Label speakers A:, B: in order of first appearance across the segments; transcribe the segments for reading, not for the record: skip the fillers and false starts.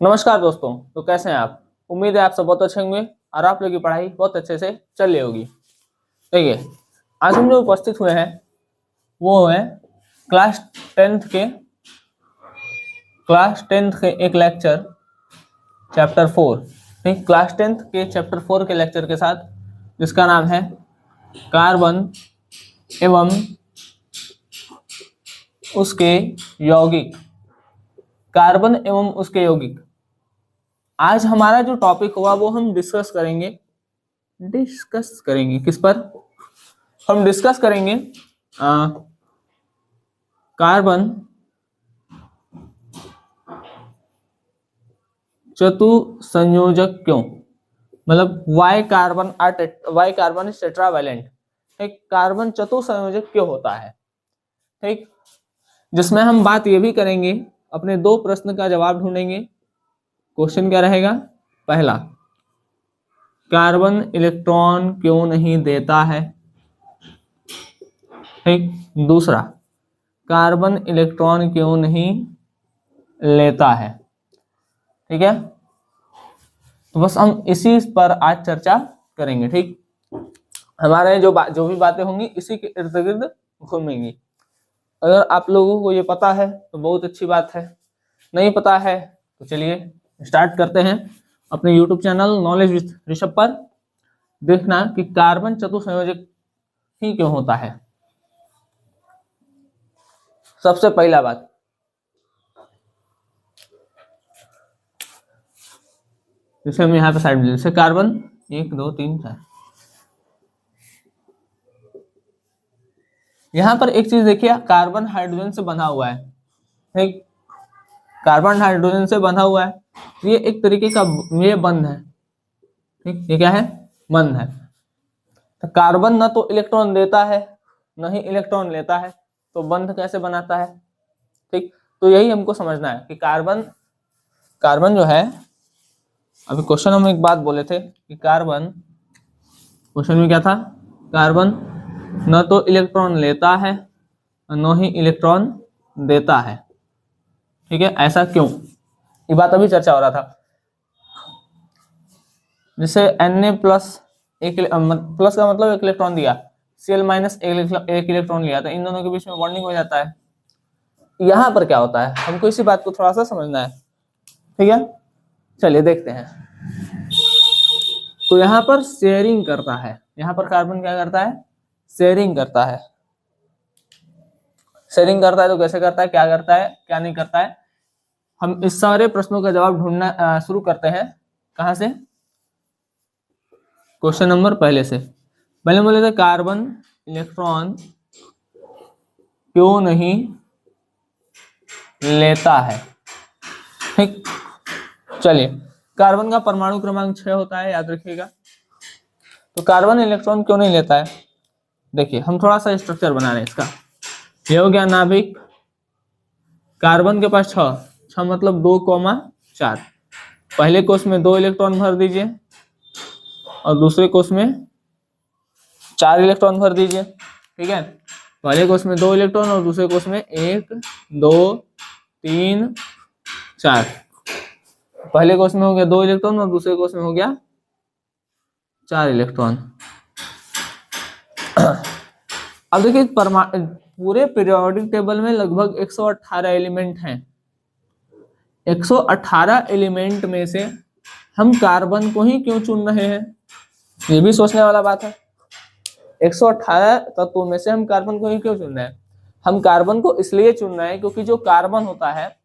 A: नमस्कार दोस्तों। तो कैसे हैं आप? उम्मीद है आप सब बहुत अच्छे होंगे और आप लोगों की पढ़ाई बहुत अच्छे से चल रही होगी। देखिए, आज हम जो उपस्थित हुए हैं वो है क्लास टेंथ के एक लेक्चर चैप्टर 4। ठीक, क्लास 10th के चैप्टर 4 के लेक्चर के साथ, जिसका नाम है कार्बन एवं उसके यौगिक। कार्बन एवं उसके यौगिक। आज हमारा जो टॉपिक हुआ वो हम डिस्कस करेंगे किस पर? हम डिस्कस करेंगे कार्बन चतुसंयोजक क्यों, मतलब वाई कार्बन इज टेट्रावैलेंट। ठीक, कार्बन चतुसंयोजक क्यों होता है। ठीक, जिसमें हम बात ये भी करेंगे, अपने दो प्रश्न का जवाब ढूंढेंगे। क्वेश्चन क्या रहेगा? पहला, कार्बन इलेक्ट्रॉन क्यों नहीं देता है। ठीक, दूसरा, कार्बन इलेक्ट्रॉन क्यों नहीं लेता है। ठीक है, तो बस हम इसी पर आज चर्चा करेंगे। ठीक, हमारे जो भी बातें होंगी इसी के इर्द गिर्द घूमेंगी। अगर आप लोगों को ये पता है तो बहुत अच्छी बात है, नहीं पता है तो चलिए स्टार्ट करते हैं। अपने YouTube channel knowledge with Rishabh पर देखना कि कार्बन चतुसंयोजक ही क्यों होता है। सबसे पहला बात, जैसे हम यहाँ पे साइड में, जैसे कार्बन 1 2 3 4, यहाँ पर एक चीज देखिए, कार्बन हाइड्रोजन से बना हुआ है। ठीक, कार्बन हाइड्रोजन से बना हुआ है, ये एक तरीके का ये बंध है। ठीक, ये क्या है? बंध है। तो कार्बन ना तो इलेक्ट्रॉन देता है न ही इलेक्ट्रॉन लेता है, तो बंध कैसे बनाता है। ठीक, तो यही हमको समझना है कि कार्बन जो है, अभी क्वेश्चन हम एक बात बोले थे कि क्वेश्चन में क्या था? कार्बन न तो इलेक्ट्रॉन लेता है न ही इलेक्ट्रॉन देता है। ठीक है, ऐसा क्यों? ये बात अभी चर्चा हो रहा था। जैसे Na प्लस प्लस का मतलब एक इलेक्ट्रॉन दिया, Cl माइनस एक इलेक्ट्रॉन लिया, तो इन दोनों के बीच में बॉन्डिंग हो जाता है। यहाँ पर क्या होता है, हमको इसी बात को थोड़ा सा समझना है। ठीक है, चलिए देखते हैं। तो यहाँ पर शेयरिंग करता है, यहाँ पर कार्बन क्या करता है? शेयरिंग करता है। शेयरिंग करता है तो कैसे करता है, क्या करता है, क्या नहीं करता है, हम इस सारे प्रश्नों का जवाब ढूंढना शुरू करते हैं। कहां से? क्वेश्चन नंबर पहले से। पहले बोले थे कार्बन इलेक्ट्रॉन क्यों नहीं लेता है। ठीक, चलिए, कार्बन का परमाणु क्रमांक 6 होता है, याद रखिएगा। तो कार्बन इलेक्ट्रॉन क्यों नहीं लेता है? देखिए, हम थोड़ा सा स्ट्रक्चर बना रहे हैं इसका। ये हो गया नाभिक, कार्बन के पास 6 मतलब 2,4। पहले कोष में 2 इलेक्ट्रॉन भर दीजिए और दूसरे कोष में 4 इलेक्ट्रॉन भर दीजिए। ठीक है, पहले कोष में 2 इलेक्ट्रॉन और दूसरे कोष में 1 2 3 4। पहले कोष में हो गया 2 इलेक्ट्रॉन और दूसरे कोष में हो गया 4 इलेक्ट्रॉन। अब देखिए, पूरे पीरियोडिक टेबल में लगभग 118 एलिमेंट हैं। 118 एलिमेंट में से हम कार्बन को ही क्यों चुन रहे हैं, ये भी सोचने वाला बात है। 118 तत्वों में से हम कार्बन को ही क्यों चुन रहे हैं? हम कार्बन को इसलिए चुन रहे हैं क्योंकि जो कार्बन होता है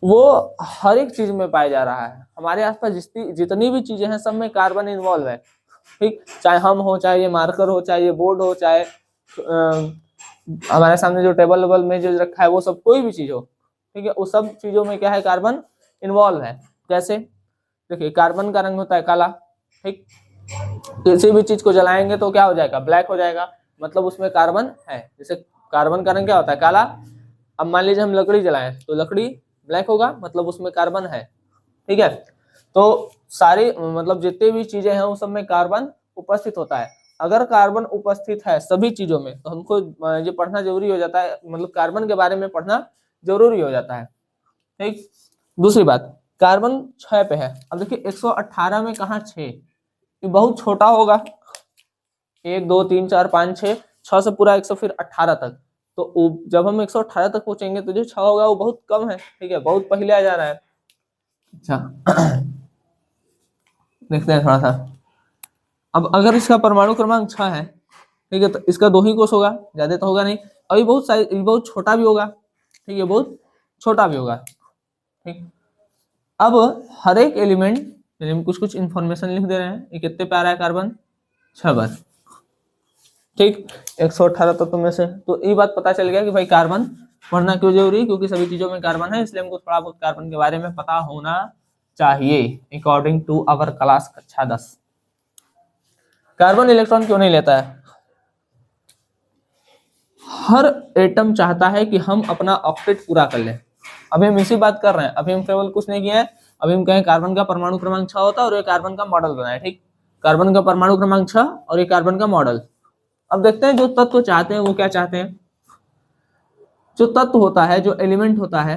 A: वो हर एक चीज में पाया जा रहा है। हमारे आसपास जितनी भी चीजें हैं सब में कार्बन इन्वॉल्व है। ठीक, चाहे हम हो, चाहे ये मार्कर हो, चाहे ये बोर्ड हो, चाहे हमारे सामने जो टेबल वेबल में जो रखा है वो सब, कोई भी चीज हो। ठीक है, उस सब चीजों में क्या है? कार्बन इन्वॉल्व है। कैसे? देखिए, कार्बन का रंग होता है काला। ठीक, किसी भी चीज को जलाएंगे तो क्या हो जाएगा? ब्लैक हो जाएगा, मतलब उसमें कार्बन है। जैसे कार्बन का रंग क्या होता है? काला। अब मान लीजिए हम लकड़ी जलाएं तो लकड़ी ब्लैक होगा, मतलब उसमें कार्बन है। ठीक है, तो सारी मतलब जितनी भी चीजें हैं उस सब में कार्बन उपस्थित होता है। अगर कार्बन उपस्थित है सभी चीजों में तो हमको ये पढ़ना जरूरी हो जाता है, मतलब कार्बन के बारे में पढ़ना जरूरी हो जाता है। ठीक, दूसरी बात, कार्बन 6 पे है। अब देखिए 118 में कहाँ 6, ये बहुत छोटा होगा, 1 2 3 4 5 6 से पूरा 100 फिर 18 तक, तो जब हम 118 तक पहुंचेंगे तो जो 6 होगा वो बहुत कम है, ठीक है, बहुत पहले आ जा रहा है। अच्छा देखते हैं थोड़ा सा। अब अगर इसका परमाणु क्रमांक 6 है, ठीक है, तो इसका 2 ही कोष होगा, ज्यादा तो होगा नहीं, और ये बहुत छोटा भी होगा, ठीक है, बहुत छोटा भी होगा, ठीक। अब हर एक एलिमेंट में कुछ कुछ इंफॉर्मेशन लिख दे रहे हैं, ये कितने पे आ रहा है कार्बन 6 बार, ठीक, 118 तत्व में से। तो ये बात पता चल गया कि भाई कार्बन पढ़ना क्यों जरूरी, क्योंकि सभी चीजों में कार्बन है, इसलिए हमको थोड़ा बहुत कार्बन के बारे में पता होना चाहिए अकॉर्डिंग टू अवर क्लास कक्षा 10। कार्बन इलेक्ट्रॉन क्यों नहीं लेता है? हर एटम चाहता है कि हम अपना ऑक्टेट पूरा कर लें। अभी हम इसी बात कर रहे हैं, अभी हम केवल कुछ नहीं किया है, अभी हम कहें कार्बन का परमाणु क्रमांक 6 होता है और ये कार्बन का मॉडल बनाए, ठीक, कार्बन का परमाणु क्रमांक 6 और ये कार्बन का मॉडल। अब देखते हैं जो तत्व चाहते हैं वो क्या चाहते हैं। जो तत्व होता है, जो एलिमेंट होता है,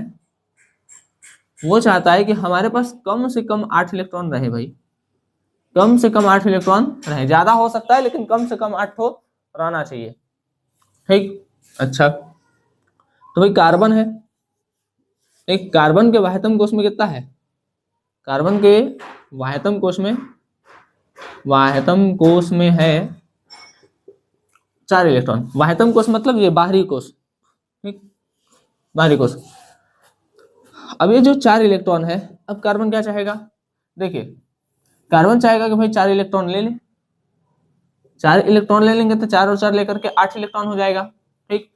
A: वो चाहता है कि हमारे पास कम से कम 8 इलेक्ट्रॉन रहे भाई, कम से कम 8 इलेक्ट्रॉन रहे, ज्यादा हो सकता है लेकिन कम से कम 8 रहना चाहिए, ठीक। अच्छा, तो भाई कार्बन है, एक कार्बन के वाह्यतम कोश में कितना है? कार्बन के वाह्यतम कोश में है 4 इलेक्ट्रॉन। वाह्यतम कोश मतलब ये बाहरी कोश, ठीक, बाहरी कोश। अब ये जो 4 इलेक्ट्रॉन है, अब कार्बन क्या चाहेगा? देखिए कार्बन चाहेगा कि भाई 4 इलेक्ट्रॉन ले ले, 4 इलेक्ट्रॉन ले लेंगे तो 4 और 4 लेकर के 8 इलेक्ट्रॉन हो जाएगा, ठीक।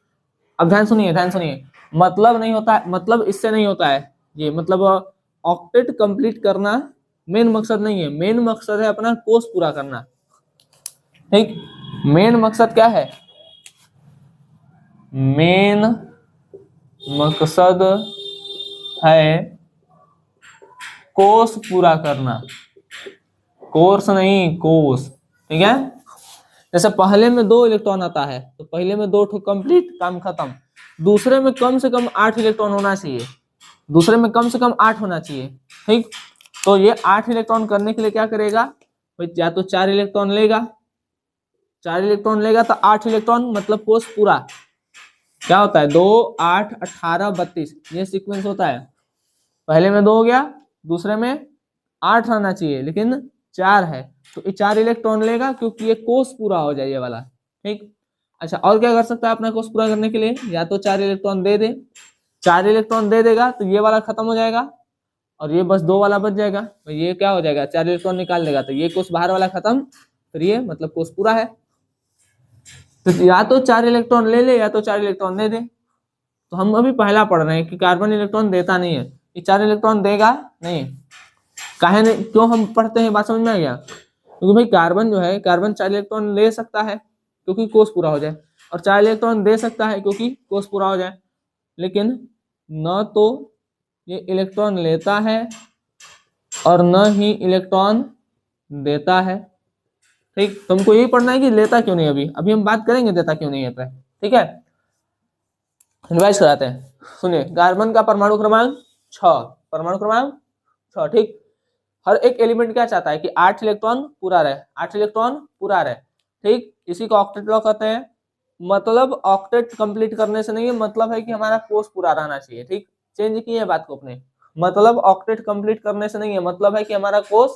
A: अब ध्यान सुनिए, मतलब नहीं होता है, मतलब इससे नहीं होता है ये, मतलब ऑक्टेट कंप्लीट करना मेन मकसद नहीं है, मेन मकसद है अपना कोष पूरा करना, ठीक। मेन मकसद क्या है? मेन मकसद है कोष पूरा करना, कोर्स नहीं, कोष, ठीक है। जैसे पहले में 2 इलेक्ट्रॉन आता है तो पहले में 2 ठो कंप्लीट, काम खत्म। दूसरे में कम से कम 8 इलेक्ट्रॉन होना चाहिए, दूसरे में कम से कम 8 होना चाहिए, ठीक। तो ये 8 इलेक्ट्रॉन करने के लिए क्या करेगा भाई? या तो 4 इलेक्ट्रॉन लेगा, 4 इलेक्ट्रॉन लेगा तो 8 इलेक्ट्रॉन, मतलब कोष पूरा क्या होता है? 2 8 18 32, ये सीक्वेंस होता है। पहले में 2 हो गया, दूसरे में 8 रहना चाहिए लेकिन 4 है, तो ये 4 इलेक्ट्रॉन लेगा क्योंकि ये कोष पूरा हो जाए ये वाला, ठीक। अच्छा, और क्या कर सकता है अपना कोष पूरा करने के लिए? या तो 4 इलेक्ट्रॉन दे दे, 4 इलेक्ट्रॉन दे देगा तो ये वाला खत्म हो जाएगा और ये बस 2 वाला बच जाएगा, तो ये क्या हो जाएगा? 4 इलेक्ट्रॉन निकाल देगा तो ये कोष बाहर वाला खत्म, फिर ये मतलब कोष पूरा है। तो या तो 4 इलेक्ट्रॉन ले ले या तो 4 इलेक्ट्रॉन दे दे। तो हम अभी पहला पढ़ रहे हैं कि कार्बन इलेक्ट्रॉन देता नहीं है, ये 4 इलेक्ट्रॉन देगा नहीं। काहे नहीं, क्यों हम पढ़ते हैं, बात समझ में आ गया? क्योंकि भाई कार्बन जो है, कार्बन 4 इलेक्ट्रॉन ले सकता है क्योंकि कोष पूरा हो जाए, और 4 इलेक्ट्रॉन दे सकता है क्योंकि कोष पूरा हो जाए, लेकिन न तो ये इलेक्ट्रॉन लेता है और न ही इलेक्ट्रॉन देता है, ठीक। तुमको यही पढ़ना है कि लेता क्यों नहीं, अभी हम बात करेंगे देता क्यों नहीं है, ठीक है। रिवाइज कराते हैं, सुनिए। कार्बन का परमाणु क्रमांक 6, परमाणु क्रमांक 6, ठीक। हर एक एलिमेंट क्या चाहता है कि 8 इलेक्ट्रॉन पूरा रहे, 8 इलेक्ट्रॉन पूरा रहे, ठीक। इसी को ऑक्टेट लॉ कहते हैं। मतलब ऑक्टेट कंप्लीट करने से नहीं है, मतलब है कि हमारा कोष पूरा रहना चाहिए, ठीक। चेंज किए बात को अपने, मतलब ऑक्टेट कंप्लीट करने से नहीं है, मतलब है कि हमारा कोष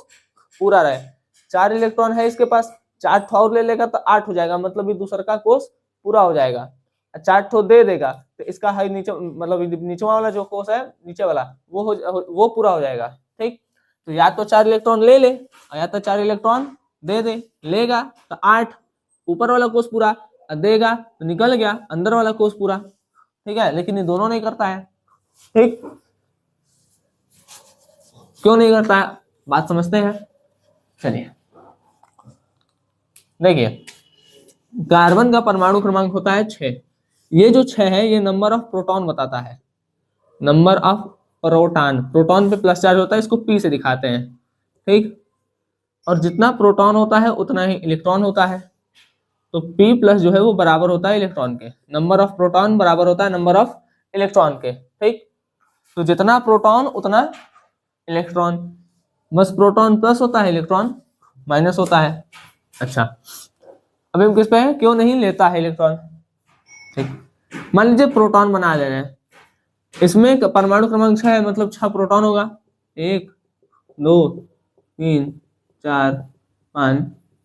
A: पूरा रहे। 4 इलेक्ट्रॉन है इसके पास, 4 ठो और ले लेगा तो 8 हो जाएगा, मतलब ये दूसरा का कोष पूरा हो जाएगा। 4 ठो दे देगा तो इसका है नीचे, मतलब नीचे वाला जो कोष है, नीचे वाला वो पूरा हो जाएगा, ठीक। तो या तो 4 इलेक्ट्रॉन ले ले या तो 4 इलेक्ट्रॉन दे दे। लेगा तो 8, ऊपर वाला कोष पूरा, देगा तो निकल गया अंदर वाला कोष पूरा, ठीक है। लेकिन ये दोनों नहीं करता है, ठीक। क्यों नहीं करता है, बात समझते हैं। चलिए देखिए, कार्बन का परमाणु क्रमांक होता है 6। ये जो 6 है ये नंबर ऑफ प्रोटॉन बताता है, नंबर ऑफ प्रोटॉन, प्रोटॉन पे प्लस चार्ज होता है, इसको पी से दिखाते हैं, ठीक। और जितना प्रोटॉन होता है उतना ही इलेक्ट्रॉन होता है, तो P प्लस जो है वो बराबर होता है इलेक्ट्रॉन के, नंबर ऑफ प्रोटॉन बराबर होता है नंबर ऑफ इलेक्ट्रॉन के, ठीक। तो जितना प्रोटॉन उतना इलेक्ट्रॉन, बस प्रोटॉन प्लस होता है, इलेक्ट्रॉन माइनस होता है। अच्छा, अभी हम किस पे हैं, क्यों नहीं लेता है इलेक्ट्रॉन। ठीक, मान लीजिए प्रोटॉन बना ले रहे हैं, इसमें परमाणु क्रमांक 6 है, मतलब 6 प्रोटॉन होगा, 1 2 3 4 5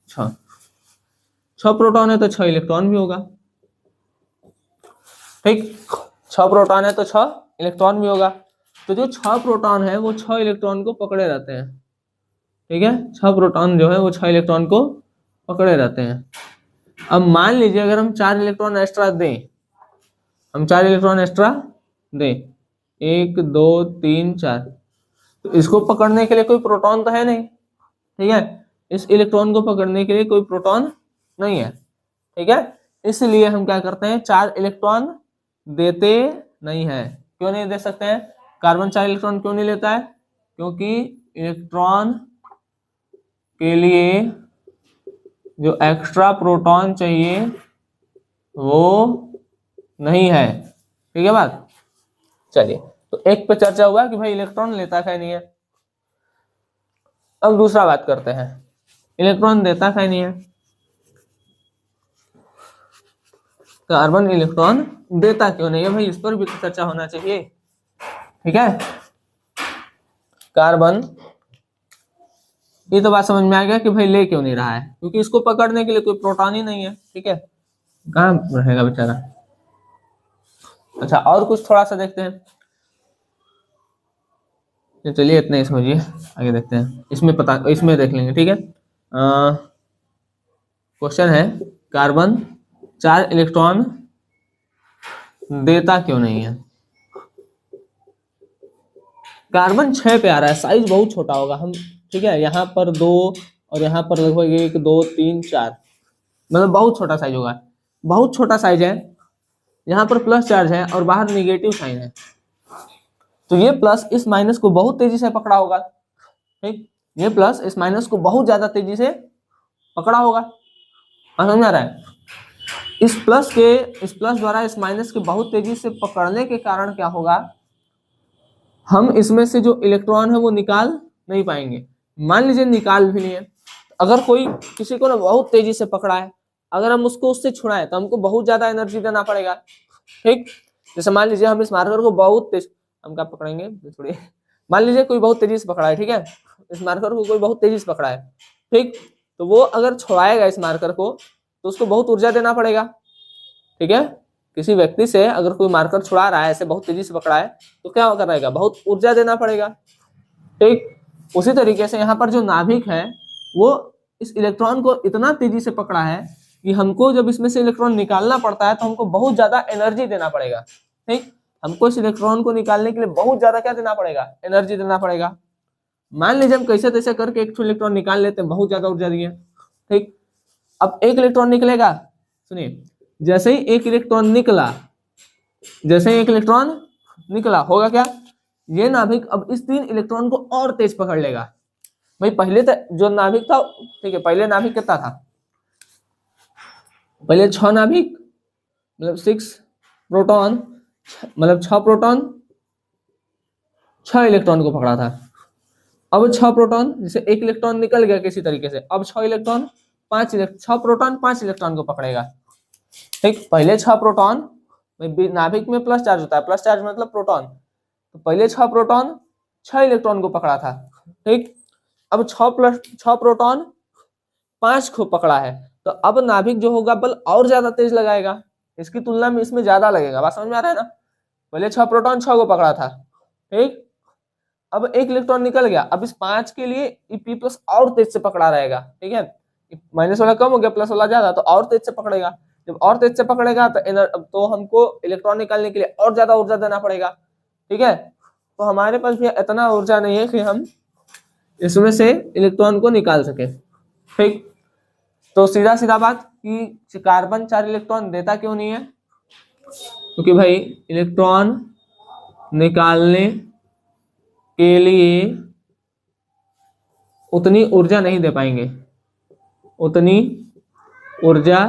A: 6, 6 प्रोटॉन है तो 6 इलेक्ट्रॉन भी होगा। ठीक, 6 प्रोटॉन है तो 6 इलेक्ट्रॉन भी होगा। तो जो 6 प्रोटॉन है वो 6 इलेक्ट्रॉन को पकड़े रहते हैं। ठीक है, 6 प्रोटॉन जो है वो 6 इलेक्ट्रॉन को पकड़े रहते हैं। अब मान लीजिए अगर हम 4 इलेक्ट्रॉन एक्स्ट्रा दें, हम 4 इलेक्ट्रॉन एक्स्ट्रा दें, 1 2 3 4, तो इसको पकड़ने के लिए कोई प्रोटॉन तो है नहीं। ठीक है, इस इलेक्ट्रॉन को पकड़ने के लिए कोई प्रोटॉन नहीं है। ठीक है, इसलिए हम क्या करते हैं, 4 इलेक्ट्रॉन देते नहीं है। क्यों नहीं दे सकते हैं, कार्बन 4 इलेक्ट्रॉन क्यों नहीं लेता है, क्योंकि इलेक्ट्रॉन के लिए जो एक्स्ट्रा प्रोटॉन चाहिए वो नहीं है। ठीक है बात। चलिए, तो एक पे चर्चा हुआ कि भाई इलेक्ट्रॉन लेता है नहीं है। अब दूसरा बात करते हैं, इलेक्ट्रॉन देता है नहीं है। कार्बन इलेक्ट्रॉन देता क्यों नहीं है भाई, इस पर भी तो चर्चा होना चाहिए। ठीक है, कार्बन, ये तो बात समझ में आ गया कि भाई ले क्यों नहीं रहा है, क्योंकि इसको पकड़ने के लिए कोई प्रोटॉन ही नहीं है। ठीक है, कहाँ रहेगा बेचारा। अच्छा, और कुछ थोड़ा सा देखते हैं। चलिए इतना ही समझिए, आगे देखते हैं। इसमें देख लेंगे। ठीक है, क्वेश्चन है, कार्बन 4 इलेक्ट्रॉन देता क्यों नहीं है। कार्बन 6 पे आ रहा है, साइज बहुत छोटा होगा। हम, ठीक है, यहाँ पर 2 और यहाँ पर लगभग 1 2 3 4, मतलब बहुत छोटा साइज होगा, बहुत छोटा साइज है। यहाँ पर प्लस चार्ज है और बाहर निगेटिव साइन है, तो ये प्लस इस माइनस को बहुत तेजी से पकड़ा होगा। ठीक, ये प्लस इस माइनस को बहुत ज्यादा तेजी से पकड़ा होगा। समझ में आ रहा है, इस प्लस द्वारा इस माइनस के बहुत तेजी से पकड़ने के कारण क्या होगा, हम इसमें से जो इलेक्ट्रॉन है वो निकाल नहीं पाएंगे। मान लीजिए निकाल भी नहीं है, अगर कोई किसी को ना बहुत तेजी से पकड़ा है, अगर हम उसको उससे छुड़ाएं तो हमको बहुत ज्यादा एनर्जी देना पड़ेगा। ठीक, जैसे मान लीजिए हम इस मार्कर को बहुत तेज, हम क्या पकड़ेंगे थोड़ी, मान लीजिए कोई बहुत तेजी से पकड़ा है। ठीक है, इस मार्कर को कोई बहुत तेजी से पकड़ा है। ठीक, तो वो अगर छुड़ाएगा इस मार्कर को तो उसको बहुत ऊर्जा देना पड़ेगा। ठीक है, किसी व्यक्ति से अगर कोई मार्कर छुड़ा रहा है, ऐसे बहुत तेजी से पकड़ा है, तो क्या करेगा, बहुत ऊर्जा देना पड़ेगा। ठीक, उसी तरीके से यहाँ पर जो नाभिक है वो इस इलेक्ट्रॉन को इतना तेजी से पकड़ा है कि हमको जब इसमें से इलेक्ट्रॉन निकालना पड़ता है तो हमको बहुत ज्यादा एनर्जी देना पड़ेगा। ठीक, हमको इस इलेक्ट्रॉन को निकालने के लिए बहुत ज्यादा क्या देना पड़ेगा, एनर्जी देना पड़ेगा। मान लीजिए हम कैसे तैसे करके एक इलेक्ट्रॉन निकाल लेते हैं, बहुत ज्यादा ऊर्जा दिए। ठीक, अब एक इलेक्ट्रॉन निकलेगा, सुनिए, जैसे ही एक इलेक्ट्रॉन निकला, जैसे ही एक इलेक्ट्रॉन निकला होगा क्या, ये नाभिक अब इस 3 इलेक्ट्रॉन को और तेज पकड़ लेगा। भाई पहले तो जो नाभिक था, ठीक है, पहले नाभिक कितना था, पहले 6 नाभिक, मतलब 6 प्रोटॉन, मतलब 6 प्रोटॉन 6 इलेक्ट्रॉन को पकड़ा था। अब 6 प्रोटॉन, जैसे एक इलेक्ट्रॉन निकल गया किसी तरीके से, अब 6 इलेक्ट्रॉन 6 प्रोटॉन 5 इलेक्ट्रॉन को पकड़ेगा। ठीक, पहले 6 प्रोटॉन, नाभिक में प्लस चार्ज होता है, प्लस चार्ज मतलब प्रोटॉन, तो पहले 6 प्रोटॉन 6 इलेक्ट्रॉन को पकड़ा था। ठीक, अब 6 प्रोटॉन 5 को पकड़ा है, तो अब नाभिक जो होगा बल और ज्यादा तेज लगाएगा, इसकी तुलना में इसमें ज्यादा लगेगा। बात समझ में आ रहा है ना, पहले 6 प्रोटॉन 6 को पकड़ा था। ठीक, अब एक इलेक्ट्रॉन निकल गया, अब इस 5 के लिए P प्लस और तेज से पकड़ा रहेगा। ठीक है, माइनस वाला कम हो गया, प्लस वाला ज्यादा, तो और तेज से पकड़ेगा। जब और तेज से पकड़ेगा तो हमको इलेक्ट्रॉन निकालने के लिए और ज्यादा ऊर्जा देना पड़ेगा। ठीक है, तो हमारे पास भी इतना ऊर्जा नहीं है कि हम इसमें से इलेक्ट्रॉन को निकाल सके। ठीक, तो सीधा सीधा बात कि कार्बन 4 इलेक्ट्रॉन देता क्यों नहीं है, क्योंकि भाई इलेक्ट्रॉन निकालने के लिए उतनी ऊर्जा नहीं दे पाएंगे, उतनी ऊर्जा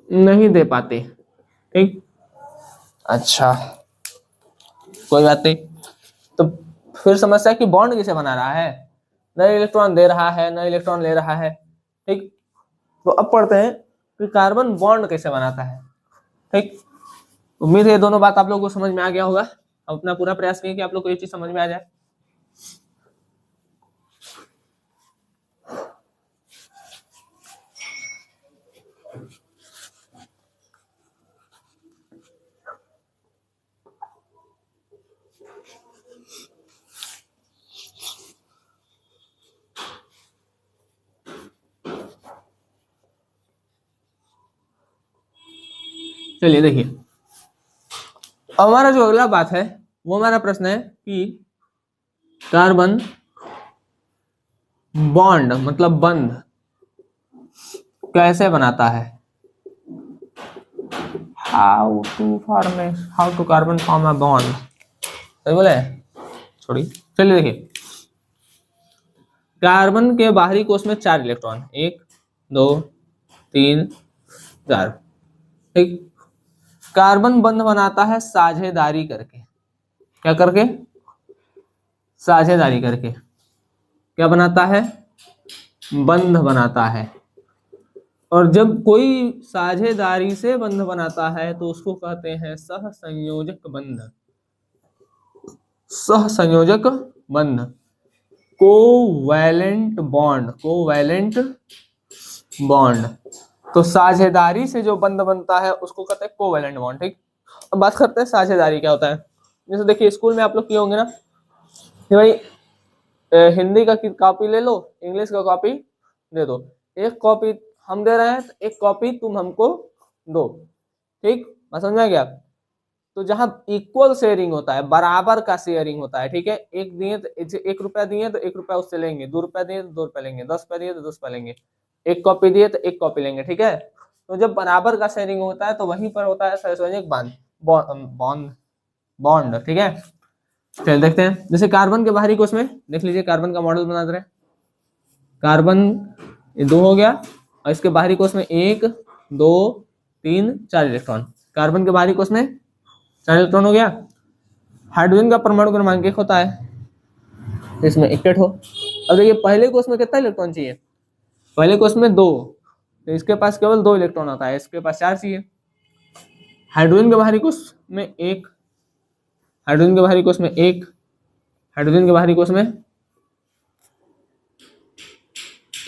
A: नहीं दे पाते। ठीक, अच्छा कोई बात नहीं। तो फिर समस्या कि बॉन्ड किसे बना रहा है, न इलेक्ट्रॉन दे रहा है न इलेक्ट्रॉन ले रहा है। ठीक, तो अब पढ़ते हैं कि कार्बन बॉन्ड कैसे बनाता है। ठीक, उम्मीद है ये दोनों बात आप लोगों को समझ में आ गया होगा। अब अपना पूरा प्रयास करें कि आप लोग को ये चीज समझ में आ जाए। चलिए देखिए, अब हमारा जो अगला बात है वो हमारा प्रश्न है कि कार्बन बॉन्ड मतलब बंध कैसे बनाता है। How to carbon form a bond, सही बोले, छोड़िए। चलिए देखिए, कार्बन के बाहरी कोश में 4 इलेक्ट्रॉन, 1 2 3 4। ठीक, कार्बन बंध बनाता है साझेदारी करके। क्या करके? साझेदारी करके। क्या बनाता है? बंध बनाता है। और जब कोई साझेदारी से बंध बनाता है तो उसको कहते हैं सहसंयोजक बंध। सहसंयोजक बंध, कोवैलेंट बॉन्ड, कोवैलेंट बॉन्ड। तो साझेदारी से जो बंध बनता है उसको कहते हैं कोवैलेंट बॉन्ड। ठीक, अब बात करते हैं साझेदारी क्या होता है। जैसे देखिए, स्कूल में आप लोग किए होंगे ना कि भाई हिंदी का कॉपी ले लो, इंग्लिश का कॉपी दे दो, एक कॉपी हम दे रहे हैं तो एक कॉपी तुम हमको दो। ठीक, मैं समझ में गया। तो जहां इक्वल शेयरिंग होता है, बराबर का शेयरिंग होता है, ठीक है, एक दिए तो 1 रुपया दिए तो 1 रुपया उससे लेंगे, 2 रुपया दिए तो 2 रुपया लेंगे, 10 रुपया दिए तो 10 रुपया लेंगे, एक कॉपी दिए तो एक कॉपी लेंगे। ठीक है, तो जब बराबर का शेयरिंग होता है तो वहीं पर होता है सहसंयोजक बॉन्ड, बॉन्ड। ठीक है, चलिए देखते हैं। जैसे कार्बन के बाहरी कोश में देख लीजिए, कार्बन का मॉडल बना दे रहे हैं। कार्बन 2 हो गया और इसके बाहरी कोश में 1 2 3 4 इलेक्ट्रॉन। कार्बन के बाहरी कोश में 4 इलेक्ट्रॉन हो गया। हाइड्रोजन का परमाणु क्रमांक 1 होता है, इसमें 1 हो। अब देखिए, पहले कोश में कितना इलेक्ट्रॉन चाहिए? पहले कोश में 2, तो इसके पास केवल 2 इलेक्ट्रॉन आता है, इसके पास 4 चाहिए। हाइड्रोजन के बाहरी कोश में 1, हाइड्रोजन के बाहरी कोश में 1, हाइड्रोजन के बाहरी कोश में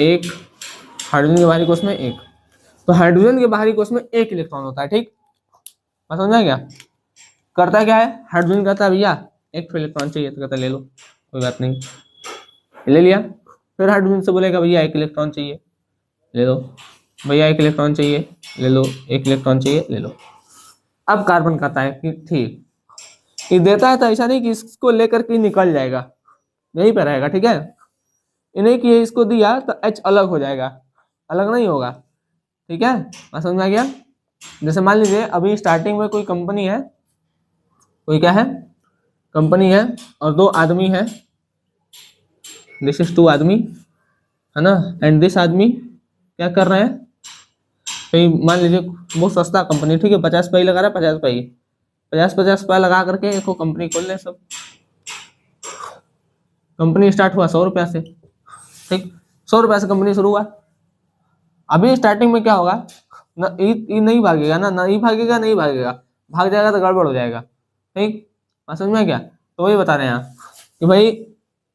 A: 1, हाइड्रोजन के बाहरी कोश में 1। तो हाइड्रोजन के बाहरी कोश में 1 इलेक्ट्रॉन होता है। ठीक, मैं समझा क्या? करता क्या है, हाइड्रोजन कहता है भैया 1 इलेक्ट्रॉन चाहिए, तो कहता ले लो, कोई बात नहीं, ले लिया। फिर हाइड्रोजन से बोलेगा भैया 1 इलेक्ट्रॉन चाहिए, ले लो, भैया 1 इलेक्ट्रॉन चाहिए, ले लो, 1 इलेक्ट्रॉन चाहिए, ले लो। अब कार्बन कहता है कि ठीक, ये देता है तो ऐसा नहीं कि इसको लेकर के निकल जाएगा, यहीं पे रहेगा। ठीक है, इन्हें कि इसको दिया तो H अलग हो जाएगा, अलग नहीं होगा। ठीक है, मैं समझ में आ गया। जैसे मान लीजिए अभी स्टार्टिंग में कोई कंपनी है, कोई क्या है, कंपनी है और 2 आदमी है, दिस इज 2 आदमी है ना, एंड दिस आदमी क्या कर रहे हैं, कहीं मान लीजिए बहुत सस्ता कंपनी, ठीक है, 50 रुपये लगा रहा है, 50 रुपये 50 रुपया लगा करके एक कंपनी खोल लें सब। कंपनी स्टार्ट हुआ 100 रुपया से, ठीक, 100 रुपया से कंपनी शुरू हुआ। अभी स्टार्टिंग में क्या होगा, ना ई नहीं भागेगा ना, ई भागेगा नहीं भागेगा, भाग जाएगा तो गड़बड़ हो जाएगा। ठीक, समझ में क्या? तो वही बता रहे हैं यहाँ कि भाई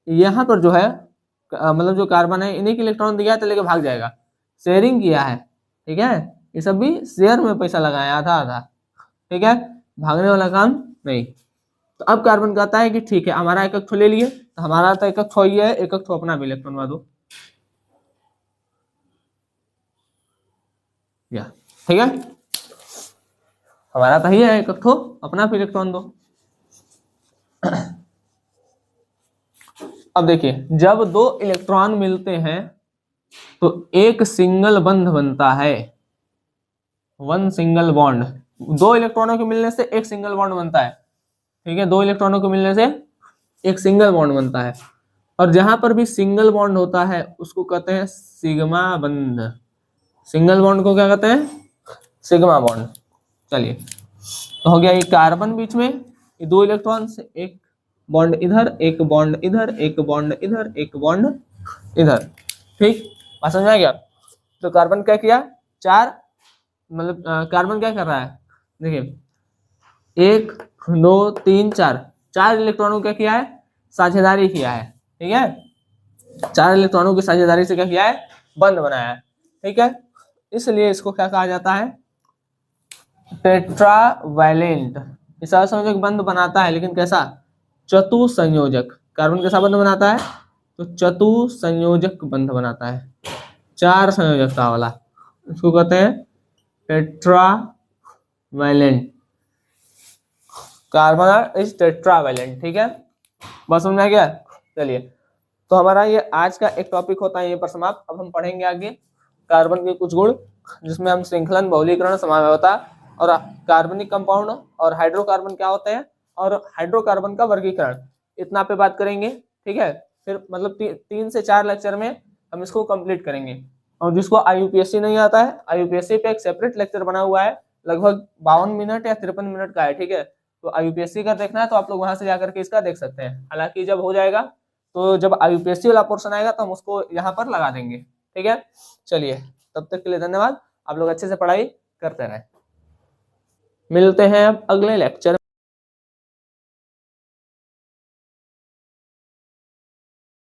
A: यहाँ पर जो है मतलब जो कार्बन है इन्हीं के इलेक्ट्रॉन दिया तो लेके भाग जाएगा, शेयरिंग किया है। ठीक है, ये सब भी शेयर में पैसा लगाया आधा आधा। ठीक है, भागने वाला काम नहीं। तो अब कार्बन कहता है कि ठीक है, हमारा एक ले लिए, तो हमारा तो एक ही है, एक अपना भी इलेक्ट्रॉन ला दो, या ठीक है, हमारा तो ही है, एक अपना भी इलेक्ट्रॉन दो। अब देखिए, जब 2 इलेक्ट्रॉन मिलते हैं तो एक सिंगल बंध बनता है, 1 सिंगल बॉन्ड। 2 इलेक्ट्रॉनों के मिलने से एक सिंगल बॉन्ड बनता है। ठीक है, 2 इलेक्ट्रॉनों के मिलने से एक सिंगल बॉन्ड बनता है। और जहां पर भी सिंगल बॉन्ड होता है उसको कहते हैं सिग्मा बंध। सिंगल बॉन्ड को क्या कहते हैं? Sigma bond. चलिए, तो हो गया ये कार्बन बीच में, ये 2 इलेक्ट्रॉन से एक बॉन्ड इधर, एक बॉन्ड इधर, एक बॉन्ड इधर, एक बॉन्ड इधर। ठीक, बात समझ में आ गया। तो कार्बन क्या किया, चार, मतलब कार्बन क्या कर रहा है, देखिए 1 2 3 4, 4 इलेक्ट्रॉनों क्या किया है, साझेदारी किया है। ठीक है, 4 इलेक्ट्रॉनों की साझेदारी से क्या किया है, बंध बनाया है। ठीक है, इसलिए इसको क्या कहा जाता है, टेट्रावैलेंट। ऐसा संयोजक बंध बनाता है, लेकिन कैसा, चतुसंयोजक। कार्बन कैसा बंध बनाता है, तो चतुसंयोजक बंध बनाता है, 4 संयोजकता वाला, इसको कहते हैं टेट्रावैलेंट। Carbon is tetravalent. ठीक है, बस समझ में आ गया। चलिए, तो हमारा ये आज का एक टॉपिक होता है ये पर समाप्त। अब हम पढ़ेंगे आगे कार्बन के कुछ गुण, जिसमें हम श्रृंखलन, बहुलीकरण, समावयवता और कार्बनिक कंपाउंड और हाइड्रोकार्बन क्या होते हैं, और हाइड्रोकार्बन का वर्गीकरण, इतना पे बात करेंगे। ठीक है, फिर मतलब 3 से 4 लेक्चर में हम इसको कंप्लीट करेंगे। और जिसको IUPAC नहीं आता है, IUPAC पे एक सेपरेट लेक्चर बना हुआ है, लगभग 52 मिनट या 53 मिनट का है। ठीक है, तो IUPAC का देखना है तो आप लोग वहां से जाकर के इसका देख सकते हैं। हालांकि जब हो जाएगा, तो जब IUPAC वाला पोर्शन आएगा तो हम उसको यहाँ पर लगा देंगे। ठीक है, चलिए, तब तक के लिए धन्यवाद। आप लोग अच्छे से पढ़ाई करते रहें। मिलते हैं अब अगले लेक्चर।